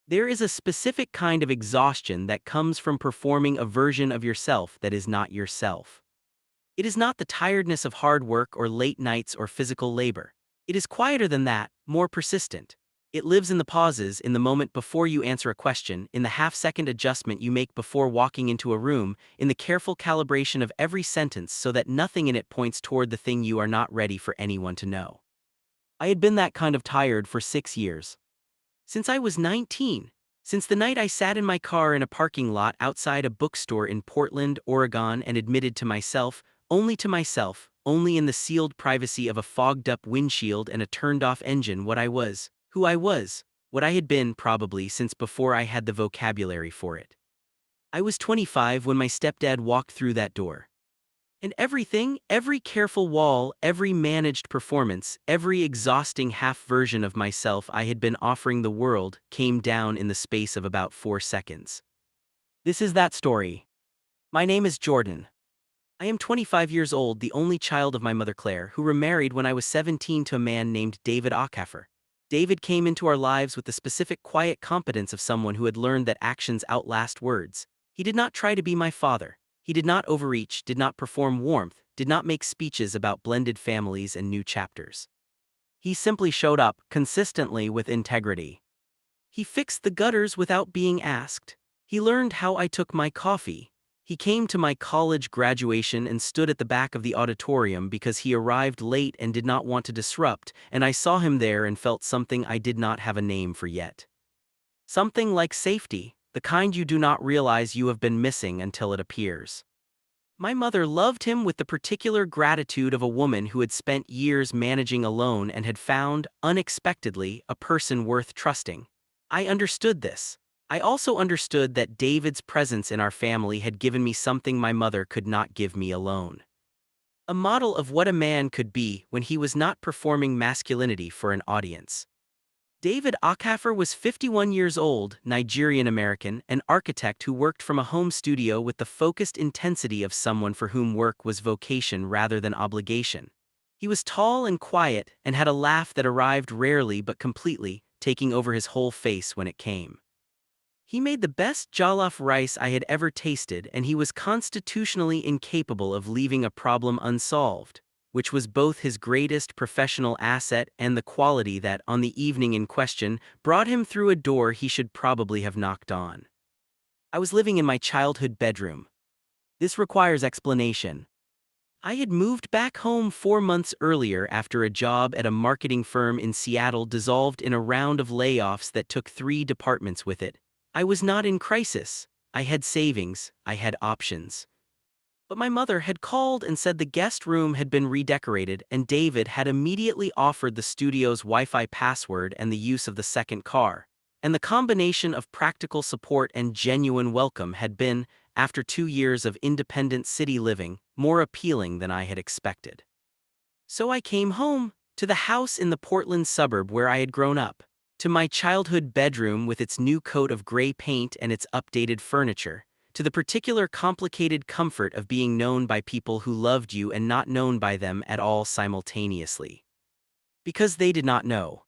There is a specific kind of exhaustion that comes from performing a version of yourself that is not yourself. It is not the tiredness of hard work or late nights or physical labor. It is quieter than that, more persistent. It lives in the pauses, in the moment before you answer a question, in the half-second adjustment you make before walking into a room, in the careful calibration of every sentence so that nothing in it points toward the thing you are not ready for anyone to know. I had been that kind of tired for 6 years. Since I was 19. Since the night I sat in my car in a parking lot outside a bookstore in Portland, Oregon and admitted to myself, only in the sealed privacy of a fogged-up windshield and a turned-off engine what I was, who I was, what I had been probably since before I had the vocabulary for it. I was 25 when my stepdad walked through that door. And everything, every careful wall, every managed performance, every exhausting half-version of myself I had been offering the world came down in the space of about 4 seconds. This is that story. My name is Jordan. I am 25 years old, the only child of my mother Claire, who remarried when I was 17 to a man named David Acaffer. David came into our lives with the specific quiet competence of someone who had learned that actions outlast words. He did not try to be my father. He did not overreach, did not perform warmth, did not make speeches about blended families and new chapters. He simply showed up, consistently with integrity. He fixed the gutters without being asked. He learned how I took my coffee. He came to my college graduation and stood at the back of the auditorium because he arrived late and did not want to disrupt, and I saw him there and felt something I did not have a name for yet. Something like safety, the kind you do not realize you have been missing until it appears. My mother loved him with the particular gratitude of a woman who had spent years managing alone and had found, unexpectedly, a person worth trusting. I understood this. I also understood that David's presence in our family had given me something my mother could not give me alone. A model of what a man could be when he was not performing masculinity for an audience. David Acaffer was 51 years old, Nigerian-American, an architect who worked from a home studio with the focused intensity of someone for whom work was vocation rather than obligation. He was tall and quiet and had a laugh that arrived rarely but completely, taking over his whole face when it came. He made the best jollof rice I had ever tasted, and he was constitutionally incapable of leaving a problem unsolved, which was both his greatest professional asset and the quality that, on the evening in question, brought him through a door he should probably have knocked on. I was living in my childhood bedroom. This requires explanation. I had moved back home 4 months earlier after a job at a marketing firm in Seattle dissolved in a round of layoffs that took 3 departments with it. I was not in crisis. I had savings, I had options. But my mother had called and said the guest room had been redecorated, and David had immediately offered the studio's Wi-Fi password and the use of the second car. And the combination of practical support and genuine welcome had been, after 2 years of independent city living, more appealing than I had expected. So I came home, to the house in the Portland suburb where I had grown up, to my childhood bedroom with its new coat of gray paint and its updated furniture, to the particular complicated comfort of being known by people who loved you and not known by them at all simultaneously. Because they did not know.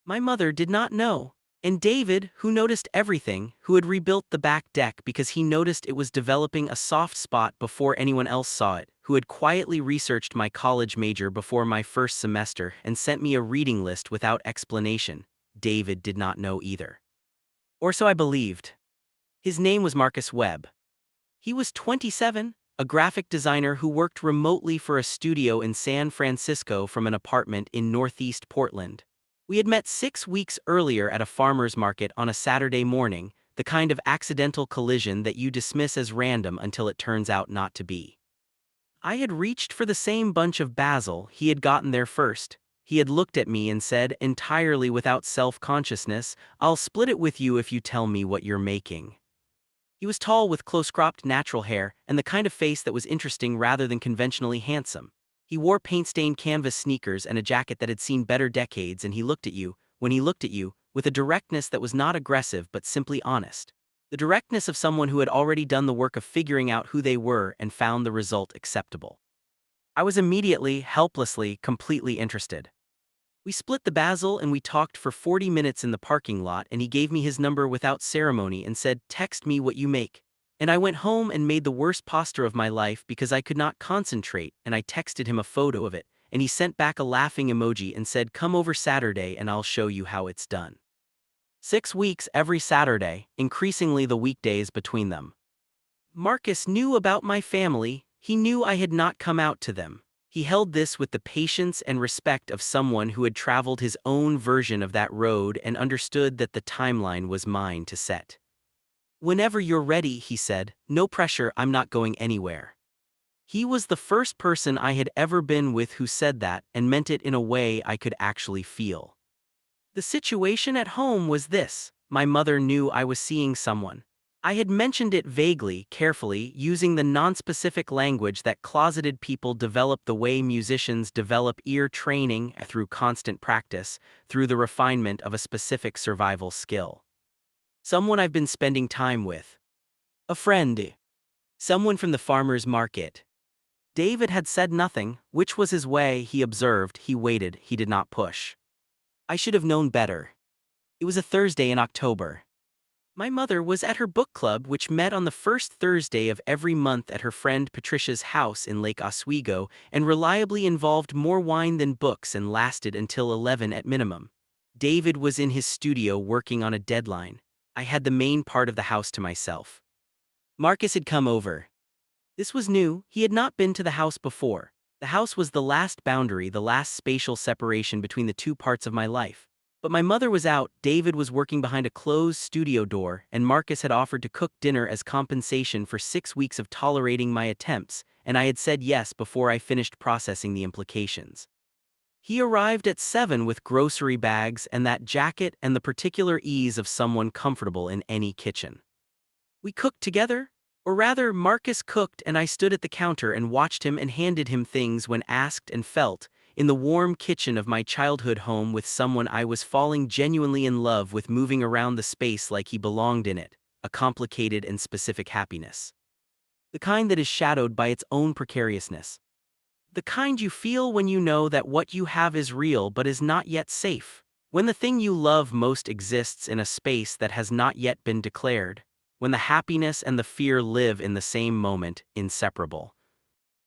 My mother did not know. And David, who noticed everything, who had rebuilt the back deck because he noticed it was developing a soft spot before anyone else saw it, who had quietly researched my college major before my first semester and sent me a reading list without explanation, David did not know either. Or so I believed. His name was Marcus Webb. He was 27, a graphic designer who worked remotely for a studio in San Francisco from an apartment in Northeast Portland. We had met 6 weeks earlier at a farmer's market on a Saturday morning, the kind of accidental collision that you dismiss as random until it turns out not to be. I had reached for the same bunch of basil, he had gotten there first. He had looked at me and said, entirely without self-consciousness, "I'll split it with you if you tell me what you're making." He was tall with close-cropped natural hair and the kind of face that was interesting rather than conventionally handsome. He wore paint-stained canvas sneakers and a jacket that had seen better decades, and when he looked at you, with a directness that was not aggressive but simply honest. The directness of someone who had already done the work of figuring out who they were and found the result acceptable. I was immediately, helplessly, completely interested. We split the basil and we talked for 40 minutes in the parking lot, and he gave me his number without ceremony and said, "Text me what you make." And I went home and made the worst pasta of my life because I could not concentrate, and I texted him a photo of it, and he sent back a laughing emoji and said, "Come over Saturday and I'll show you how it's done." 6 weeks every Saturday, increasingly the weekdays between them. Marcus knew about my family. He knew I had not come out to them. He held this with the patience and respect of someone who had traveled his own version of that road and understood that the timeline was mine to set. "Whenever you're ready," he said. "No pressure, I'm not going anywhere." He was the first person I had ever been with who said that and meant it in a way I could actually feel. The situation at home was this: my mother knew I was seeing someone. I had mentioned it vaguely, carefully, using the nonspecific language that closeted people develop the way musicians develop ear training through constant practice, through the refinement of a specific survival skill. Someone I've been spending time with. A friend. Someone from the farmer's market. David had said nothing, which was his way. He observed, he waited, he did not push. I should have known better. It was a Thursday in October. My mother was at her book club, which met on the first Thursday of every month at her friend Patricia's house in Lake Oswego, and reliably involved more wine than books and lasted until 11 at minimum. David was in his studio working on a deadline. I had the main part of the house to myself. Marcus had come over. This was new. He had not been to the house before. The house was the last boundary, the last spatial separation between the two parts of my life. But my mother was out, David was working behind a closed studio door, and Marcus had offered to cook dinner as compensation for 6 weeks of tolerating my attempts, and I had said yes before I finished processing the implications. He arrived at 7 with grocery bags and that jacket and the particular ease of someone comfortable in any kitchen. We cooked together. Or rather, Marcus cooked and I stood at the counter and watched him and handed him things when asked, and felt, in the warm kitchen of my childhood home with someone I was falling genuinely in love with, moving around the space like he belonged in it, a complicated and specific happiness. The kind that is shadowed by its own precariousness. The kind you feel when you know that what you have is real but is not yet safe. When the thing you love most exists in a space that has not yet been declared. When the happiness and the fear live in the same moment, inseparable.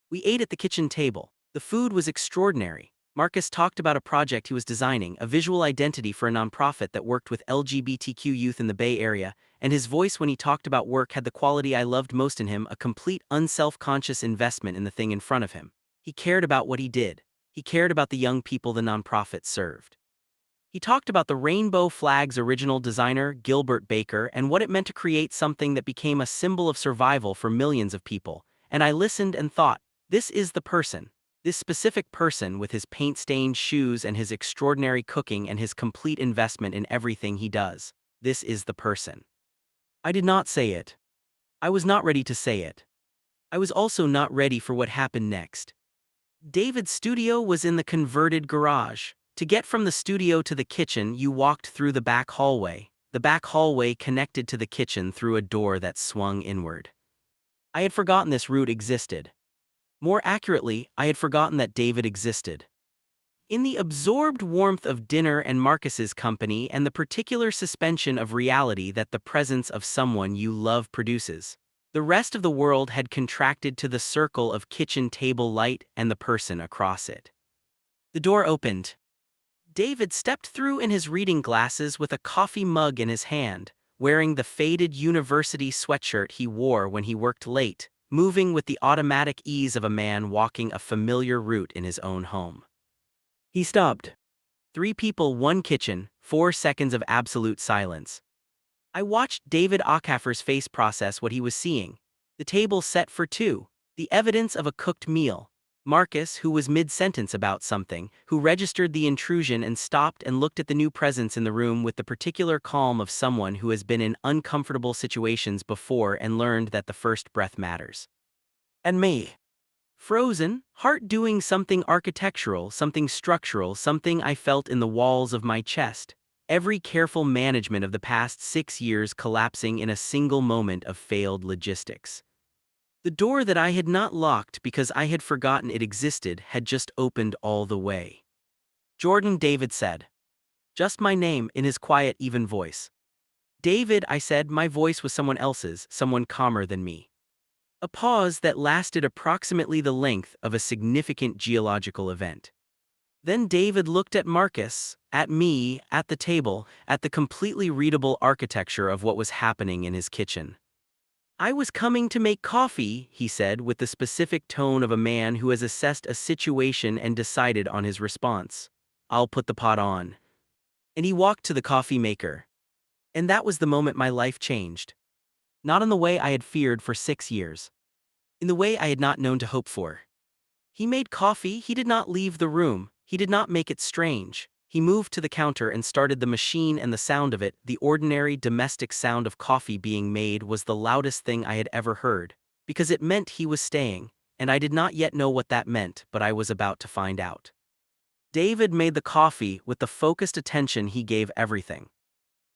We ate at the kitchen table. The food was extraordinary. Marcus talked about a project he was designing, a visual identity for a nonprofit that worked with LGBTQ youth in the Bay Area, and his voice when he talked about work had the quality I loved most in him, a complete, unself-conscious investment in the thing in front of him. He cared about what he did. He cared about the young people the nonprofit served. He talked about the Rainbow Flag's original designer, Gilbert Baker, and what it meant to create something that became a symbol of survival for millions of people, and I listened and thought, this is the person. This specific person with his paint-stained shoes and his extraordinary cooking and his complete investment in everything he does. This is the person. I did not say it. I was not ready to say it. I was also not ready for what happened next. David's studio was in the converted garage. To get from the studio to the kitchen, you walked through the back hallway. The back hallway connected to the kitchen through a door that swung inward. I had forgotten this route existed. More accurately, I had forgotten that David existed. In the absorbed warmth of dinner and Marcus's company and the particular suspension of reality that the presence of someone you love produces, the rest of the world had contracted to the circle of kitchen table light and the person across it. The door opened. David stepped through in his reading glasses with a coffee mug in his hand, wearing the faded university sweatshirt he wore when he worked late, moving with the automatic ease of a man walking a familiar route in his own home. He stopped. 3 people, 1 kitchen, 4 seconds of absolute silence. I watched David Ockaffer's face process what he was seeing. The table set for 2, the evidence of a cooked meal. Marcus, who was mid-sentence about something, who registered the intrusion and stopped and looked at the new presence in the room with the particular calm of someone who has been in uncomfortable situations before and learned that the first breath matters. And me. Frozen, heart doing something architectural, something structural, something I felt in the walls of my chest. Every careful management of the past 6 years collapsing in a single moment of failed logistics. The door that I had not locked because I had forgotten it existed had just opened all the way. Jordan, David said. Just my name in his quiet, even voice. David, I said, my voice was someone else's, someone calmer than me. A pause that lasted approximately the length of a significant geological event. Then David looked at Marcus, at me, at the table, at the completely readable architecture of what was happening in his kitchen. I was coming to make coffee, he said with the specific tone of a man who has assessed a situation and decided on his response. I'll put the pot on. And he walked to the coffee maker. And that was the moment my life changed. Not in the way I had feared for 6 years. In the way I had not known to hope for. He made coffee, he did not leave the room, he did not make it strange. He moved to the counter and started the machine, and the sound of it, the ordinary domestic sound of coffee being made, was the loudest thing I had ever heard. Because it meant he was staying, and I did not yet know what that meant, but I was about to find out. David made the coffee with the focused attention he gave everything.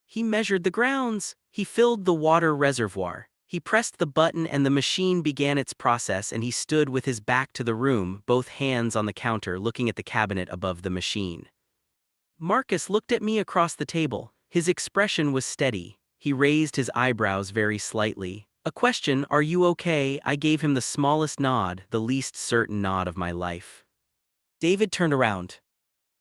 He measured the grounds, he filled the water reservoir, he pressed the button and the machine began its process, and he stood with his back to the room, both hands on the counter looking at the cabinet above the machine. Marcus looked at me across the table. His expression was steady. He raised his eyebrows very slightly. A question, "Are you okay?" I gave him the smallest nod, the least certain nod of my life. David turned around.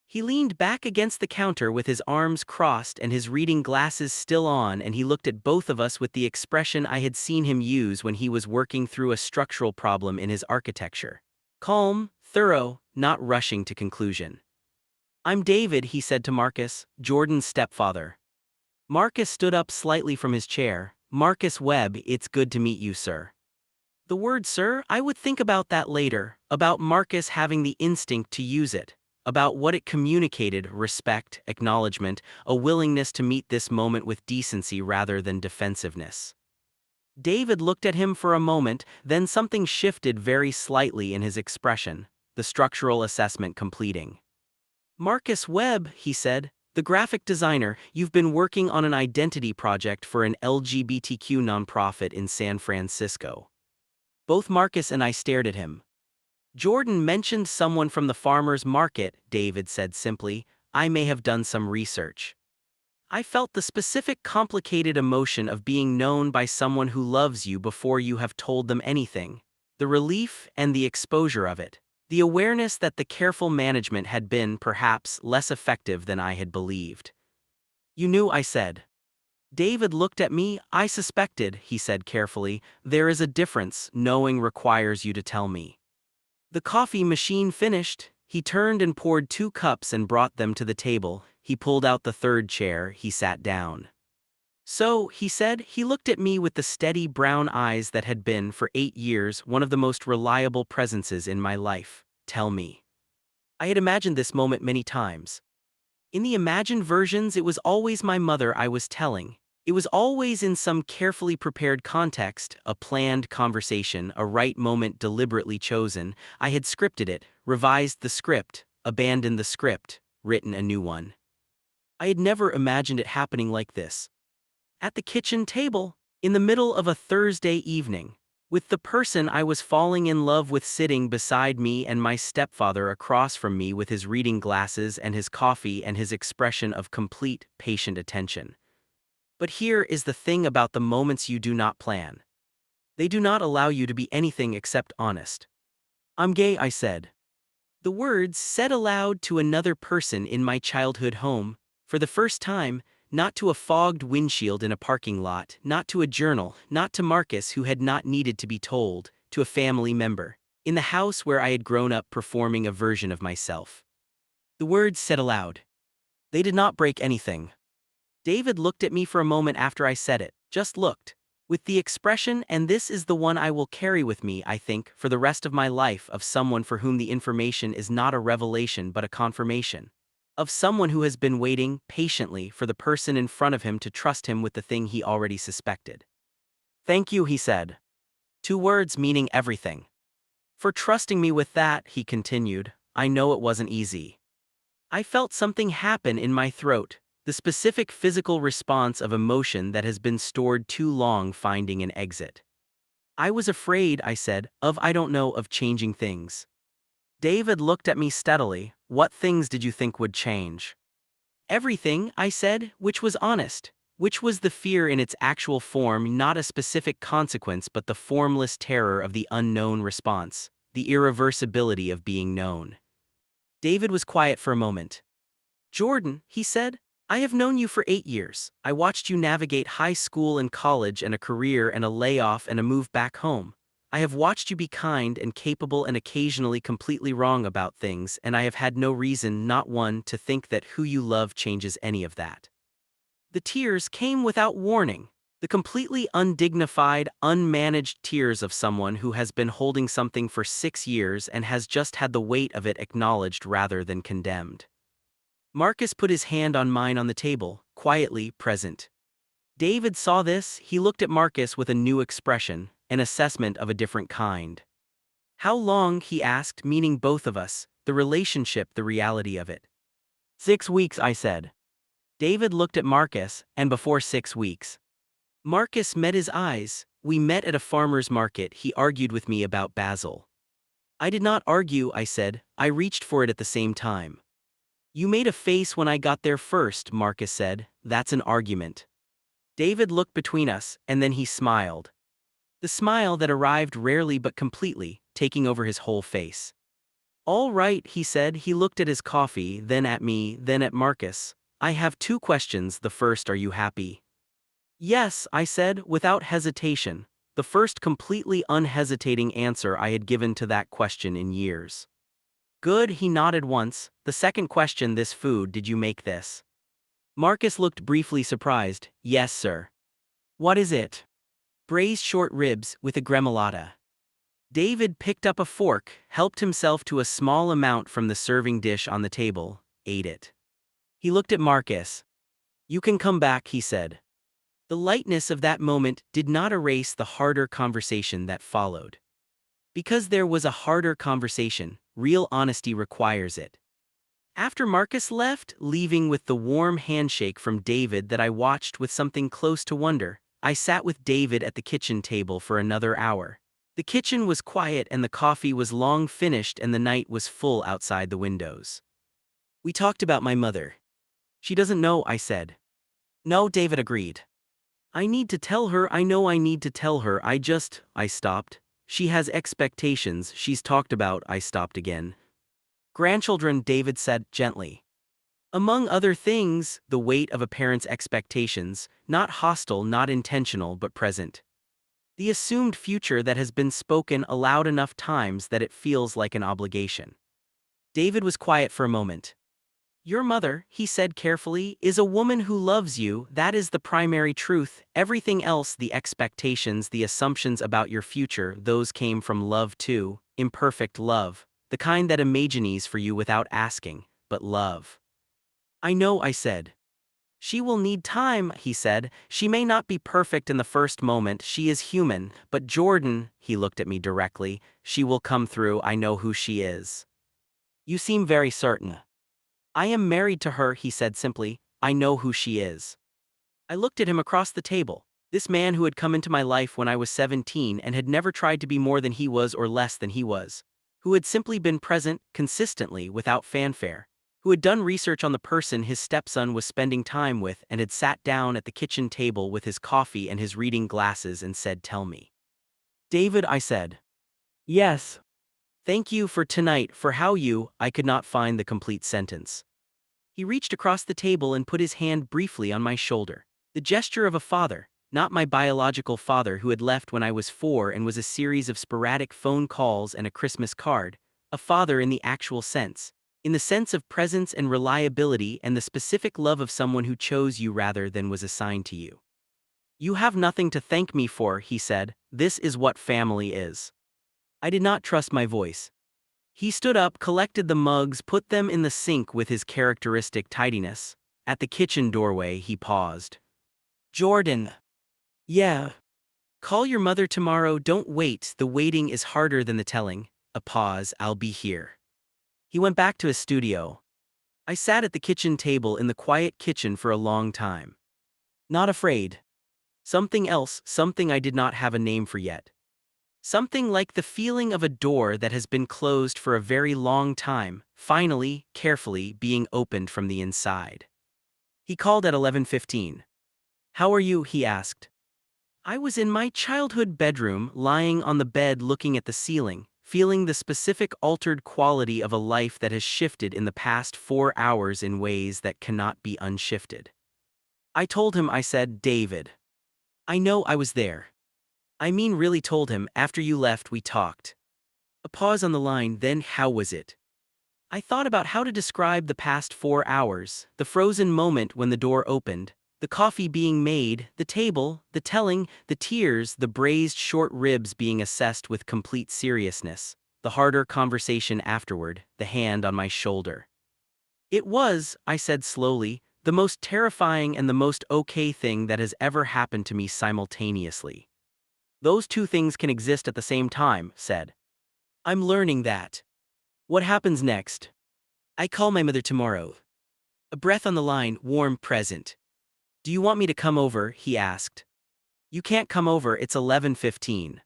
He leaned back against the counter with his arms crossed and his reading glasses still on, and he looked at both of us with the expression I had seen him use when he was working through a structural problem in his architecture. Calm, thorough, not rushing to conclusion. "I'm David," he said to Marcus, Jordan's stepfather. Marcus stood up slightly from his chair. "Marcus Webb, it's good to meet you, sir." The word "sir," I would think about that later, about Marcus having the instinct to use it. About what it communicated: respect, acknowledgement, a willingness to meet this moment with decency rather than defensiveness. David looked at him for a moment, then something shifted very slightly in his expression, the structural assessment completing. "Marcus Webb," he said, "the graphic designer, you've been working on an identity project for an LGBTQ nonprofit in San Francisco." Both Marcus and I stared at him. "Jordan mentioned someone from the farmer's market," David said simply. "I may have done some research." I felt the specific complicated emotion of being known by someone who loves you before you have told them anything. The relief and the exposure of it. The awareness that the careful management had been, perhaps, less effective than I had believed. "You knew," I said. David looked at me. "I suspected," he said carefully. "There is a difference. Knowing requires you to tell me." The coffee machine finished. He turned and poured 2 cups and brought them to the table. He pulled out the third chair. He sat down. "So," he said, he looked at me with the steady brown eyes that had been, for 8 years, one of the most reliable presences in my life. "Tell me." I had imagined this moment many times. In the imagined versions, it was always my mother I was telling. It was always in some carefully prepared context, a planned conversation, a right moment deliberately chosen. I had scripted it, revised the script, abandoned the script, written a new one. I had never imagined it happening like this. At the kitchen table, in the middle of a Thursday evening, with the person I was falling in love with sitting beside me and my stepfather across from me with his reading glasses and his coffee and his expression of complete, patient attention. But here is the thing about the moments you do not plan. They do not allow you to be anything except honest. "I'm gay," I said. The words said aloud to another person in my childhood home, for the first time, not to a fogged windshield in a parking lot, not to a journal, not to Marcus who had not needed to be told, to a family member, in the house where I had grown up performing a version of myself. The words said aloud. They did not break anything. David looked at me for a moment after I said it, just looked, with the expression, and this is the one I will carry with me, I think, for the rest of my life, of someone for whom the information is not a revelation but a confirmation. Of someone who has been waiting patiently for the person in front of him to trust him with the thing he already suspected. "Thank you," he said. 2 words meaning everything. "For trusting me with that," he continued. "I know it wasn't easy." I felt something happen in my throat. The specific physical response of emotion that has been stored too long finding an exit. "I was afraid," I said, of changing things." David looked at me steadily. what things did you think would change? Everything, I said, which was honest. Which was the fear in its actual form, not a specific consequence but the formless terror of the unknown response, the irreversibility of being known. David was quiet for a moment. Jordan, he said, I have known you for 8 years. I watched you navigate high school and college and a career and a layoff and a move back home. I have watched you be kind and capable and occasionally completely wrong about things, and I have had no reason, not one, to think that who you love changes any of that. The tears came without warning, the completely undignified, unmanaged tears of someone who has been holding something for 6 years and has just had the weight of it acknowledged rather than condemned. Marcus put his hand on mine on the table, quietly present. David saw this. He looked at Marcus with a new expression, an assessment of a different kind. How long, he asked, meaning both of us, the relationship, the reality of it. 6 weeks, I said. David looked at Marcus, and before 6 weeks. Marcus met his eyes. We met at a farmer's market. He argued with me about basil. I did not argue, I said. I reached for it at the same time. You made a face when I got there first, Marcus said. That's an argument. David looked between us, and then he smiled. The smile that arrived rarely but completely, taking over his whole face. All right, he said. He looked at his coffee, then at me, then at Marcus. I have 2 questions. The first, are you happy? Yes, I said, without hesitation, the first completely unhesitating answer I had given to that question in years. Good, he nodded once. The second question, this food, did you make this? Marcus looked briefly surprised. Yes, sir. What is it? Braised short ribs with a gremolata. David picked up a fork, helped himself to a small amount from the serving dish on the table, ate it. He looked at Marcus. You can come back, he said. The lightness of that moment did not erase the harder conversation that followed. Because there was a harder conversation, real honesty requires it. After Marcus left, leaving with the warm handshake from David that I watched with something close to wonder, I sat with David at the kitchen table for another hour. The kitchen was quiet and the coffee was long finished and the night was full outside the windows. We talked about my mother. She doesn't know, I said. No, David agreed. I need to tell her, I know I need to tell her, I stopped. She has expectations she's talked about, I stopped again. Grandchildren, David said gently. Among other things, the weight of a parent's expectations, not hostile, not intentional, but present. The assumed future that has been spoken aloud enough times that it feels like an obligation. David was quiet for a moment. Your mother, he said carefully, is a woman who loves you. That is the primary truth. Everything else, the expectations, the assumptions about your future, those came from love too, imperfect love, the kind that imagines for you without asking, but love. I know, I said. She will need time, he said. She may not be perfect in the first moment, she is human, but Jordan, he looked at me directly, she will come through, I know who she is. You seem very certain. I am married to her, he said simply. I know who she is. I looked at him across the table, this man who had come into my life when I was 17 and had never tried to be more than he was or less than he was, who had simply been present, consistently, without fanfare, who had done research on the person his stepson was spending time with and had sat down at the kitchen table with his coffee and his reading glasses and said, tell me. David, I said. Yes. Thank you for tonight, for how you, I could not find the complete sentence. He reached across the table and put his hand briefly on my shoulder. The gesture of a father, not my biological father who had left when I was 4 and was a series of sporadic phone calls and a Christmas card, a father in the actual sense, in the sense of presence and reliability and the specific love of someone who chose you rather than was assigned to you. You have nothing to thank me for, he said. This is what family is. I did not trust my voice. He stood up, collected the mugs, put them in the sink with his characteristic tidiness. At the kitchen doorway, he paused. Jordan. Yeah. Call your mother tomorrow, don't wait, the waiting is harder than the telling. A pause, I'll be here. He went back to his studio. I sat at the kitchen table in the quiet kitchen for a long time. Not afraid. Something else, something I did not have a name for yet. Something like the feeling of a door that has been closed for a very long time, finally, carefully being opened from the inside. He called at 11:15. "How are you?" he asked. I was in my childhood bedroom, lying on the bed looking at the ceiling, feeling the specific altered quality of a life that has shifted in the past 4 hours in ways that cannot be unshifted. I told him, I said, "David, I know I was there. I mean, really told him, after you left we talked." A pause on the line, then how was it? I thought about how to describe the past 4 hours, the frozen moment when the door opened, the coffee being made, the table, the telling, the tears, the braised short ribs being assessed with complete seriousness, the harder conversation afterward, the hand on my shoulder. It was, I said slowly, the most terrifying and the most okay thing that has ever happened to me simultaneously. Those two things can exist at the same time, said. I'm learning that. What happens next? I call my mother tomorrow. A breath on the line, warm, present. Do you want me to come over? He asked. You can't come over, it's 11:15.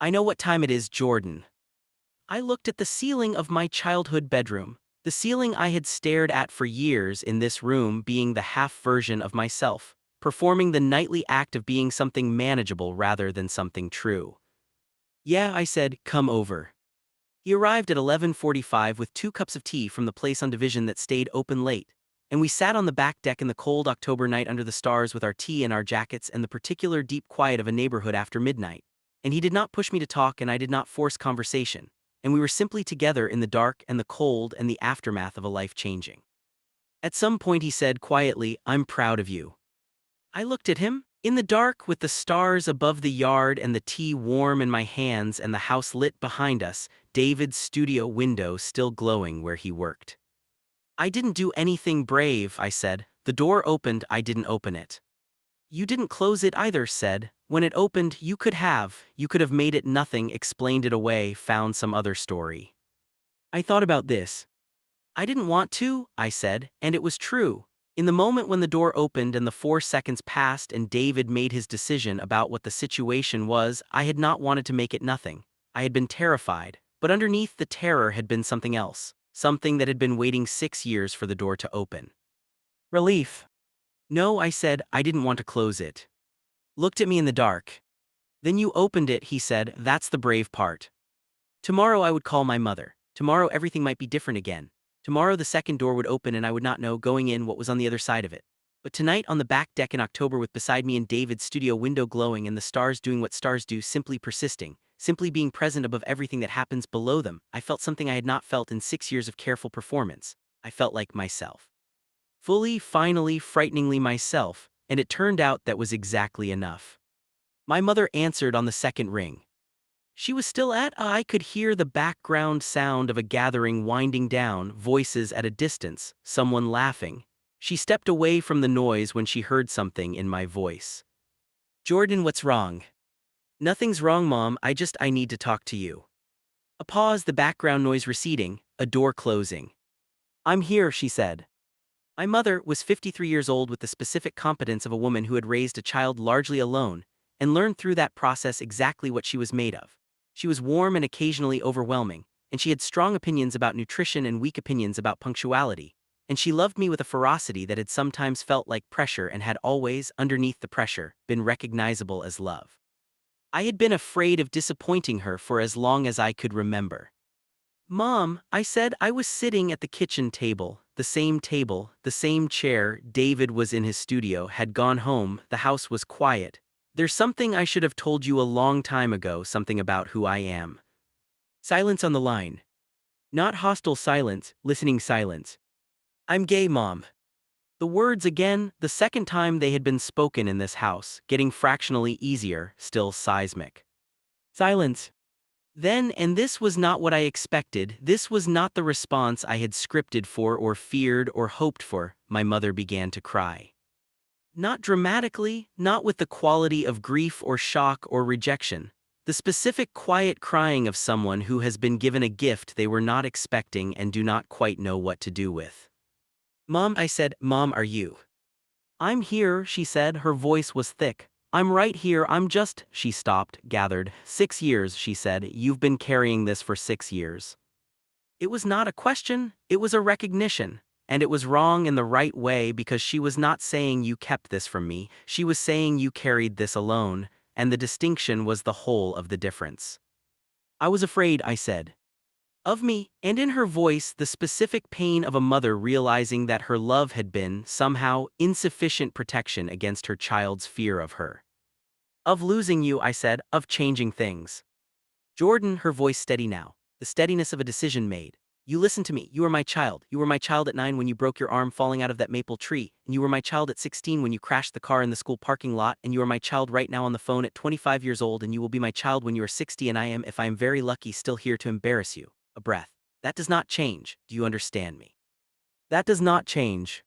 I know what time it is, Jordan. I looked at the ceiling of my childhood bedroom, the ceiling I had stared at for years, in this room being the half version of myself, performing the nightly act of being something manageable rather than something true. Yeah, I said, come over. He arrived at 11:45 with 2 cups of tea from the place on Division that stayed open late, and we sat on the back deck in the cold October night under the stars with our tea and our jackets and the particular deep quiet of a neighborhood after midnight. And he did not push me to talk and I did not force conversation, and we were simply together in the dark and the cold and the aftermath of a life changing. At some point he said quietly, I'm proud of you. I looked at him. In the dark, with the stars above the yard and the tea warm in my hands and the house lit behind us, David's studio window still glowing where he worked. I didn't do anything brave, I said. The door opened, I didn't open it. You didn't close it either, said. When it opened, you could have made it nothing, explained it away, found some other story. I thought about this. I didn't want to, I said, and it was true. In the moment when the door opened and the 4 seconds passed and David made his decision about what the situation was, I had not wanted to make it nothing. I had been terrified, but underneath the terror had been something else, something that had been waiting 6 years for the door to open. Relief. No, I said, I didn't want to close it. Looked at me in the dark. Then you opened it, he said, that's the brave part. Tomorrow I would call my mother. Tomorrow everything might be different again. Tomorrow the second door would open and I would not know, going in, what was on the other side of it. But tonight on the back deck in October with beside me and David's studio window glowing and the stars doing what stars do, simply persisting, simply being present above everything that happens below them, I felt something I had not felt in 6 years of careful performance. I felt like myself. Fully, finally, frighteningly myself, and it turned out that was exactly enough. My mother answered on the second ring. She was still at. I could hear the background sound of a gathering winding down, voices at a distance, someone laughing. She stepped away from the noise when she heard something in my voice. Jordan, what's wrong? Nothing's wrong, Mom, I need to talk to you. A pause, the background noise receding, a door closing. I'm here, she said. My mother was 53 years old with the specific competence of a woman who had raised a child largely alone, and learned through that process exactly what she was made of. She was warm and occasionally overwhelming, and she had strong opinions about nutrition and weak opinions about punctuality, and she loved me with a ferocity that had sometimes felt like pressure and had always, underneath the pressure, been recognizable as love. I had been afraid of disappointing her for as long as I could remember. Mom, I said. I was sitting at the kitchen table, the same chair. David was in his studio, had gone home, the house was quiet. There's something I should have told you a long time ago, something about who I am. Silence on the line. Not hostile silence, listening silence. I'm gay, Mom. The words again, the second time they had been spoken in this house, getting fractionally easier, still seismic. Silence. Then, and this was not what I expected, this was not the response I had scripted for or feared or hoped for, my mother began to cry. Not dramatically, not with the quality of grief or shock or rejection. The specific quiet crying of someone who has been given a gift they were not expecting and do not quite know what to do with. Mom, I said. Mom, are you? I'm here, she said, her voice was thick. I'm right here, she stopped, gathered. 6 years, she said, you've been carrying this for 6 years. It was not a question, it was a recognition. And it was wrong in the right way because she was not saying you kept this from me, she was saying you carried this alone, and the distinction was the whole of the difference. I was afraid, I said. Of me, and in her voice the specific pain of a mother realizing that her love had been, somehow, insufficient protection against her child's fear of her. Of losing you, I said, of changing things. Jordan, her voice steady now, the steadiness of a decision made. You listen to me, you were my child. You were my child at 9 when you broke your arm falling out of that maple tree, and you were my child at 16 when you crashed the car in the school parking lot, and you are my child right now on the phone at 25 years old, and you will be my child when you are 60, and I am, if I am very lucky, still here to embarrass you. A breath. That does not change, do you understand me? That does not change.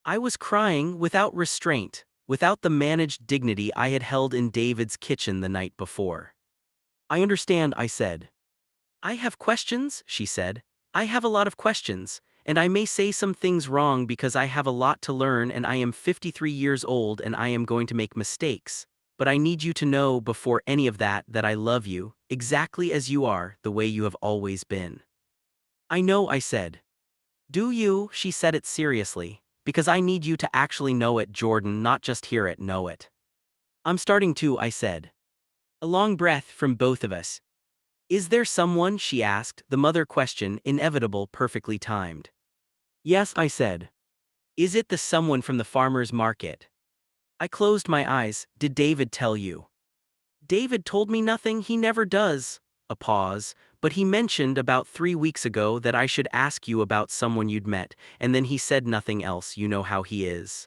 I was crying without restraint, without the managed dignity I had held in David's kitchen the night before. I understand, I said. I have questions, she said. I have a lot of questions, and I may say some things wrong because I have a lot to learn and I am 53 years old and I am going to make mistakes. But I need you to know before any of that I love you, exactly as you are, the way you have always been. I know, I said. Do you? She said it seriously. Because I need you to actually know it, Jordan, not just hear it, know it. I'm starting to, I said. A long breath from both of us. Is there someone, she asked, the mother question, inevitable, perfectly timed. Yes, I said. Is it the someone from the farmer's market? I closed my eyes. Did David tell you? David told me nothing, he never does. A pause, but he mentioned about 3 weeks ago that I should ask you about someone you'd met, and then he said nothing else, you know how he is.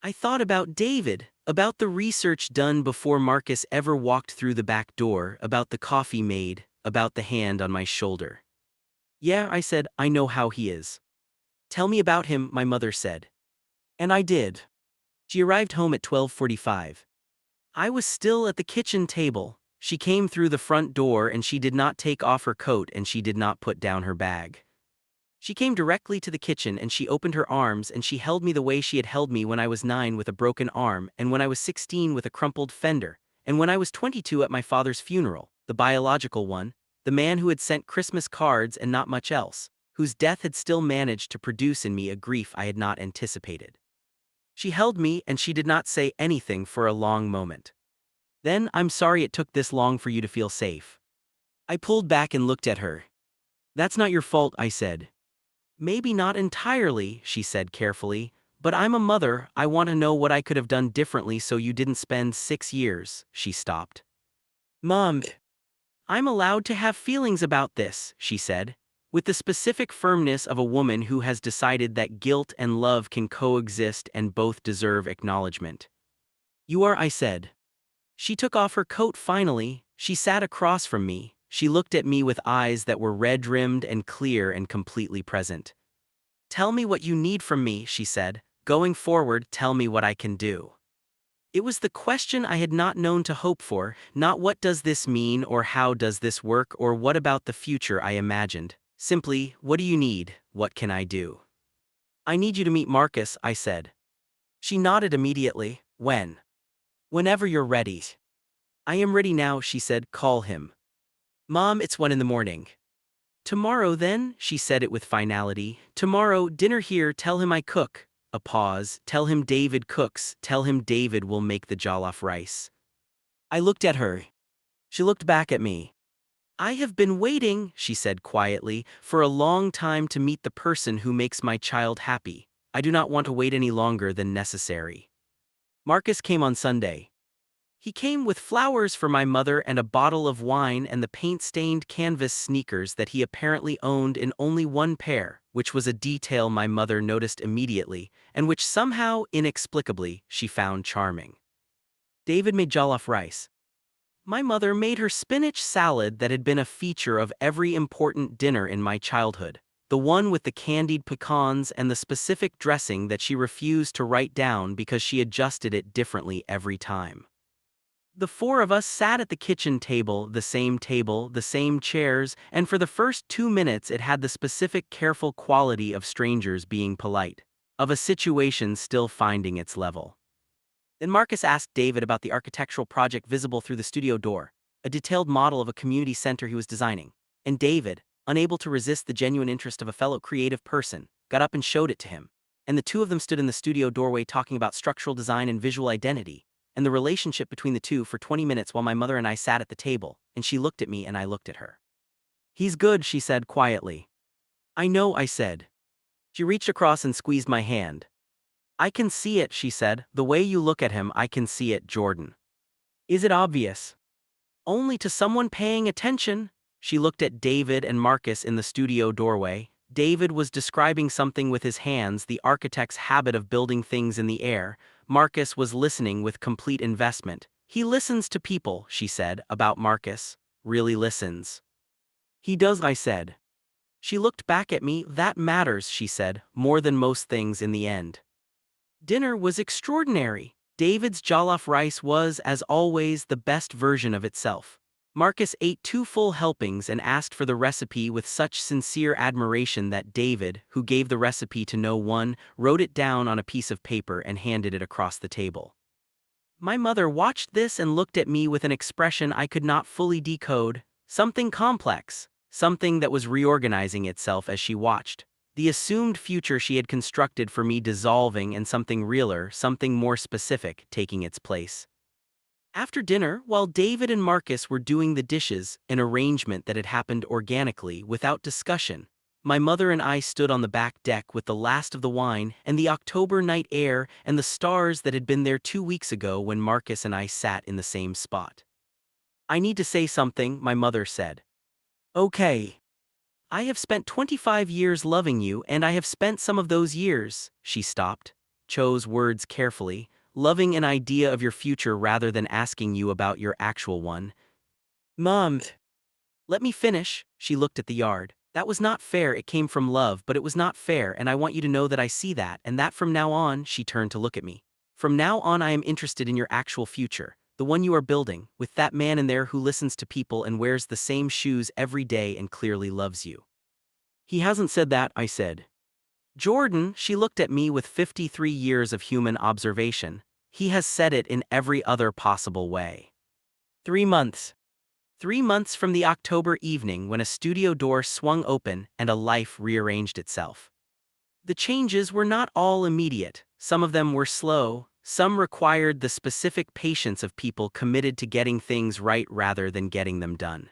I thought about David, about the research done before Marcus ever walked through the back door, about the coffee made, about the hand on my shoulder. Yeah, I said, I know how he is. Tell me about him, my mother said. And I did. She arrived home at 12:45. I was still at the kitchen table. She came through the front door and she did not take off her coat and she did not put down her bag. She came directly to the kitchen and she opened her arms and she held me the way she had held me when I was 9 with a broken arm and when I was 16 with a crumpled fender, and when I was 22 at my father's funeral, the biological one, the man who had sent Christmas cards and not much else, whose death had still managed to produce in me a grief I had not anticipated. She held me and she did not say anything for a long moment. Then, I'm sorry it took this long for you to feel safe. I pulled back and looked at her. That's not your fault, I said. Maybe not entirely, she said carefully, but I'm a mother, I want to know what I could have done differently so you didn't spend 6 years, she stopped. Mom, I'm allowed to have feelings about this, she said, with the specific firmness of a woman who has decided that guilt and love can coexist and both deserve acknowledgement. You are, I said. She took off her coat finally, she sat across from me, she looked at me with eyes that were red-rimmed and clear and completely present. Tell me what you need from me, she said. Going forward, tell me what I can do. It was the question I had not known to hope for, not what does this mean or how does this work or what about the future I imagined. Simply, what do you need, what can I do? I need you to meet Marcus, I said. She nodded immediately. When? Whenever you're ready. I am ready now, she said. Call him. Mom, it's 1 in the morning. Tomorrow then, she said it with finality. Tomorrow, dinner here, tell him I cook. A pause. Tell him David cooks, tell him David will make the jollof rice. I looked at her. She looked back at me. I have been waiting, she said quietly, for a long time to meet the person who makes my child happy. I do not want to wait any longer than necessary. Marcus came on Sunday. He came with flowers for my mother and a bottle of wine and the paint-stained canvas sneakers that he apparently owned in only one pair, which was a detail my mother noticed immediately, and which somehow, inexplicably, she found charming. David made jollof rice. My mother made her spinach salad that had been a feature of every important dinner in my childhood, the one with the candied pecans and the specific dressing that she refused to write down because she adjusted it differently every time. The 4 of us sat at the kitchen table, the same chairs, and for the first 2 minutes it had the specific careful quality of strangers being polite, of a situation still finding its level. Then Marcus asked David about the architectural project visible through the studio door, a detailed model of a community center he was designing. And David, unable to resist the genuine interest of a fellow creative person, got up and showed it to him. And the two of them stood in the studio doorway talking about structural design and visual identity, and the relationship between the two for 20 minutes while my mother and I sat at the table, and she looked at me and I looked at her. "He's good," she said quietly. "I know," I said. She reached across and squeezed my hand. "I can see it," she said. "The way you look at him, I can see it, Jordan." "Is it obvious?" "Only to someone paying attention." She looked at David and Marcus in the studio doorway. David was describing something with his hands, the architect's habit of building things in the air. Marcus was listening with complete investment. "He listens to people," she said, about Marcus. "Really listens." "He does," I said. She looked back at me. "That matters," she said, "more than most things in the end." Dinner was extraordinary. David's jollof rice was, as always, the best version of itself. Marcus ate 2 full helpings and asked for the recipe with such sincere admiration that David, who gave the recipe to no one, wrote it down on a piece of paper and handed it across the table. My mother watched this and looked at me with an expression I could not fully decode, something complex, something that was reorganizing itself as she watched. The assumed future she had constructed for me dissolving and something realer, something more specific, taking its place. After dinner, while David and Marcus were doing the dishes, an arrangement that had happened organically, without discussion, my mother and I stood on the back deck with the last of the wine and the October night air and the stars that had been there 2 weeks ago when Marcus and I sat in the same spot. "I need to say something," my mother said. "Okay. I have spent 25 years loving you, and I have spent some of those years," she stopped, chose words carefully, "loving an idea of your future rather than asking you about your actual one." "Mom, let me finish." She looked at the yard. "That was not fair. It came from love, but it was not fair, and I want you to know that I see that, and that from now on," she turned to look at me. "From now on I am interested in your actual future, the one you are building, with that man in there who listens to people and wears the same shoes every day and clearly loves you." "He hasn't said that," I said. "Jordan," she looked at me with 53 years of human observation, "he has said it in every other possible way." 3 months. 3 months from the October evening when a studio door swung open and a life rearranged itself. The changes were not all immediate. Some of them were slow, some required the specific patience of people committed to getting things right rather than getting them done.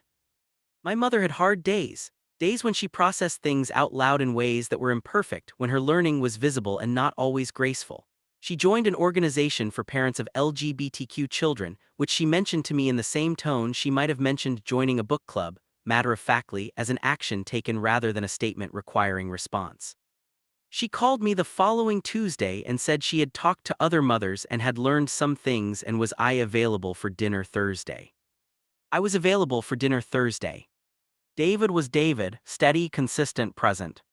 My mother had hard days. Days when she processed things out loud in ways that were imperfect, when her learning was visible and not always graceful. She joined an organization for parents of LGBTQ children, which she mentioned to me in the same tone she might have mentioned joining a book club, matter-of-factly, as an action taken rather than a statement requiring response. She called me the following Tuesday and said she had talked to other mothers and had learned some things and was I available for dinner Thursday. I was available for dinner Thursday. David was David, steady, consistent, present.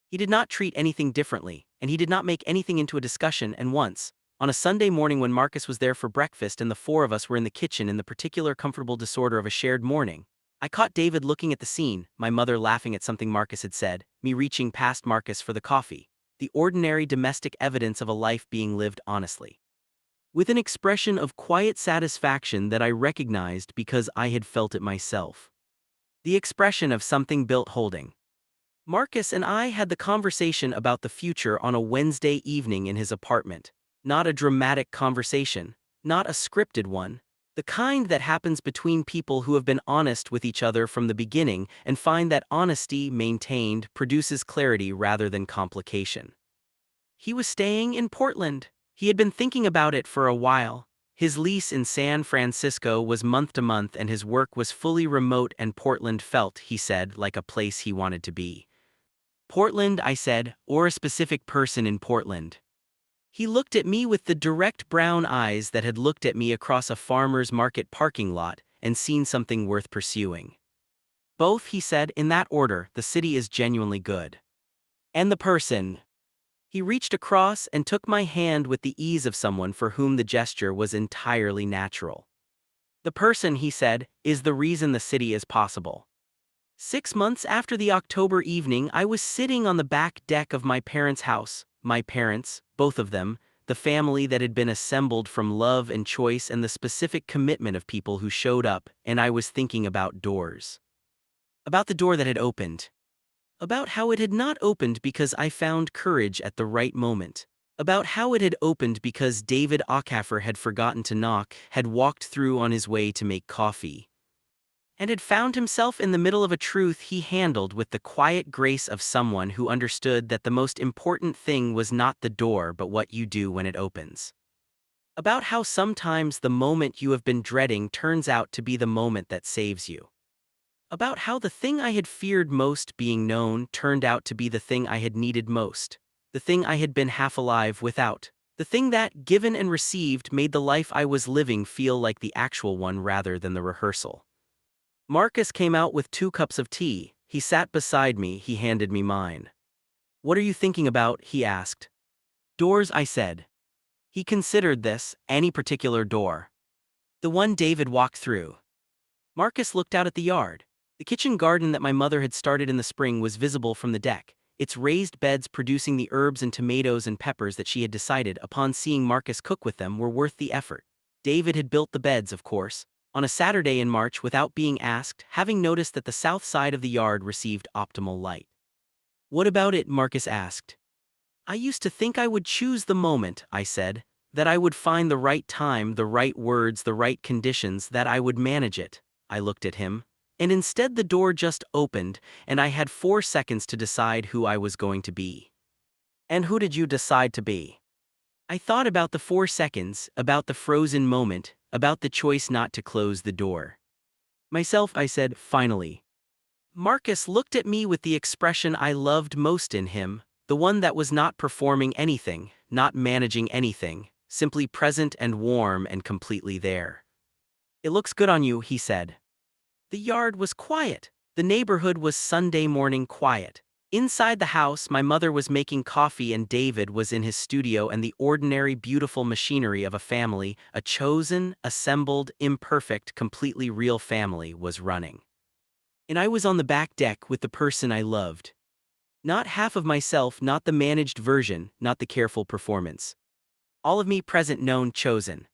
He did not treat anything differently, and he did not make anything into a discussion. And once, on a Sunday morning when Marcus was there for breakfast and the 4 of us were in the kitchen in the particular comfortable disorder of a shared morning, I caught David looking at the scene, my mother laughing at something Marcus had said, me reaching past Marcus for the coffee, the ordinary domestic evidence of a life being lived honestly. With an expression of quiet satisfaction that I recognized because I had felt it myself. The expression of something built holding. Marcus and I had the conversation about the future on a Wednesday evening in his apartment. Not a dramatic conversation, not a scripted one, the kind that happens between people who have been honest with each other from the beginning and find that honesty, maintained, produces clarity rather than complication. He was staying in Portland. He had been thinking about it for a while. His lease in San Francisco was month to month and his work was fully remote, and Portland felt, he said, like a place he wanted to be. "Portland," I said, "or a specific person in Portland?" He looked at me with the direct brown eyes that had looked at me across a farmer's market parking lot and seen something worth pursuing. "Both," he said, "in that order. The city is genuinely good. And the person." He reached across and took my hand with the ease of someone for whom the gesture was entirely natural. "The person," he said, "is the reason the city is possible." 6 months after the October evening, I was sitting on the back deck of my parents' house, my parents, both of them, the family that had been assembled from love and choice and the specific commitment of people who showed up, and I was thinking about doors. About the door that had opened. About how it had not opened because I found courage at the right moment. About how it had opened because David Ockhaffer had forgotten to knock, had walked through on his way to make coffee, and had found himself in the middle of a truth he handled with the quiet grace of someone who understood that the most important thing was not the door but what you do when it opens. About how sometimes the moment you have been dreading turns out to be the moment that saves you. About how the thing I had feared most being known turned out to be the thing I had needed most, the thing I had been half alive without, the thing that, given and received, made the life I was living feel like the actual one rather than the rehearsal. Marcus came out with 2 cups of tea. He sat beside me, he handed me mine. "What are you thinking about?" he asked. "Doors," I said. He considered this, any particular door. "The one David walked through." Marcus looked out at the yard. The kitchen garden that my mother had started in the spring was visible from the deck, its raised beds producing the herbs and tomatoes and peppers that she had decided, upon seeing Marcus cook with them, were worth the effort. David had built the beds, of course, on a Saturday in March without being asked, having noticed that the south side of the yard received optimal light. "What about it?" Marcus asked. "I used to think I would choose the moment," I said, "that I would find the right time, the right words, the right conditions, that I would manage it." I looked at him, and instead the door just opened, and I had 4 seconds to decide who I was going to be. "And who did you decide to be?" I thought about the 4 seconds, about the frozen moment, about the choice not to close the door. "Myself," I said, finally. Marcus looked at me with the expression I loved most in him, the one that was not performing anything, not managing anything, simply present and warm and completely there. "It looks good on you," he said. The yard was quiet. The neighborhood was Sunday morning quiet. Inside the house, my mother was making coffee and David was in his studio, and the ordinary, beautiful machinery of a family, a chosen, assembled, imperfect, completely real family, was running. And I was on the back deck with the person I loved. Not half of myself, not the managed version, not the careful performance. All of me present, known, chosen.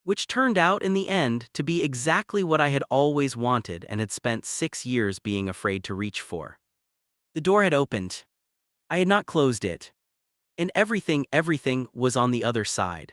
Which turned out, in the end, to be exactly what I had always wanted and had spent 6 years being afraid to reach for. The door had opened. I had not closed it. And everything was on the other side.